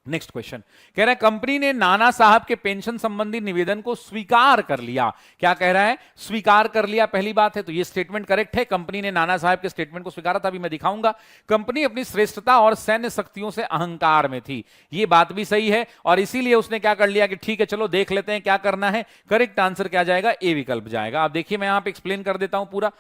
Next question कह रहा है कंपनी ने नाना साहब के पेंशन संबंधी निवेदन को स्वीकार कर लिया। क्या कह रहा है? स्वीकार कर लिया, पहली बात है, तो ये स्टेटमेंट करेक्ट है। कंपनी ने नाना साहब के स्टेटमेंट को स्वीकारा था, अभी मैं दिखाऊंगा। कंपनी अपनी श्रेष्ठता और सैन्य शक्तियों से अहंकार में थी, ये बात भी सही है, और इसीलिए उसने क्या कर लिया कि ठीक है चलो देख लेते हैं क्या करना है। करेक्ट आंसर क्या जाएगा? ए विकल्प जाएगा। आप देखिए मैं यहां पे एक्सप्लेन कर देता हूं पूरा।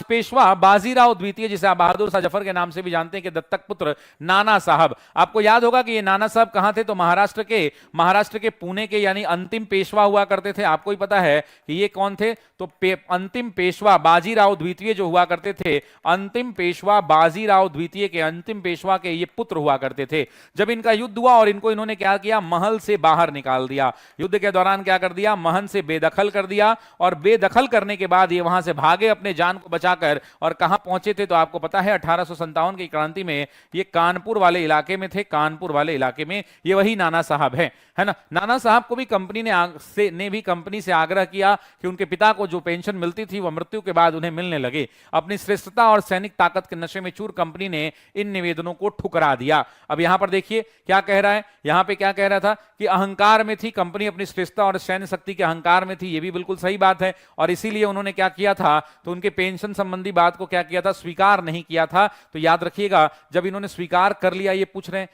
पेशवा बाजीराव द्वितीय, जिसे आप बहादुर शाह जफर के नाम से भी जानते हैं, कि दत्तक पुत्र नाना साहब, आपको याद होगा कि ये नाना साहब कहां थे? तो महाराष्ट्र के पुणे के, यानी अंतिम पेशवा हुआ करते थे। आपको ही पता है कि ये कौन थे? तो अंतिम पेशवा बाजीराव द्वितीय जो हुआ करते थे, अंतिम पेशवा बाजीराव द्वितीय के, अंतिम पेशवा के ये पुत्र हुआ करते थे। जब इनका युद्ध हुआ और इनको इन्होंने क्या किया? महल से बाहर निकाल दिया। युद्ध के दौरान क्या कर दिया? महल से बेदखल कर दिया, और बेदखल करने के बाद ये वहां से भागे अपने जान को बचाकर, और कहां पहुंचे थे? तो आपको पता है 1857 की क्रांति में ये कानपुर वाले इलाके में थे। कानपुर वाले इलाके में ये वही नाना साहब है ना। नाना साहब को भी कंपनी ने भी कंपनी से आग्रह किया कि उनके पिता को जो पेंशन मिलती थी वह मृत्यु के बाद उन्हें मिलने लगे। अपनी श्रेष्ठता और सैनिक ताकत के नशे में चूर कंपनी ने इन निवेदनों को ठुकरा दिया। अब यहां पर देखिए क्या कह रहा है, यहां पे क्या कह रहा था कि अहंकार में थी कंपनी, अपनी श्रेष्ठता और सैन्य शक्ति के अहंकार में थी, ये भी बिल्कुल सही बात है, और इसीलिए उन्होंने क्या किया था? तो उनके पेंशन संबंधी बात को क्या किया था? स्वीकार नहीं किया था। तो याद रखिएगा, जब इन्होंने स्वीकार कर लिया, ये पूछ रहे हैं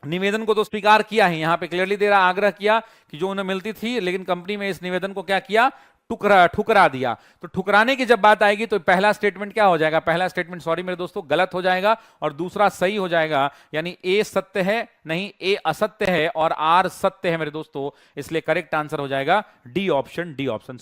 निवेदन को तो स्वीकार किया है, यहां पे क्लियरली दे रहा, आग्रह किया कि जो उन्हें मिलती थी, लेकिन कंपनी में इस निवेदन को क्या किया? ठुकरा दिया। तो ठुकराने की जब बात आएगी तो पहला स्टेटमेंट क्या हो जाएगा? पहला स्टेटमेंट सॉरी मेरे दोस्तों गलत हो जाएगा, और दूसरा सही हो जाएगा। यानी ए सत्य है, नहीं ए असत्य है, और आर सत्य है मेरे दोस्तों, इसलिए करेक्ट आंसर हो जाएगा डी ऑप्शन।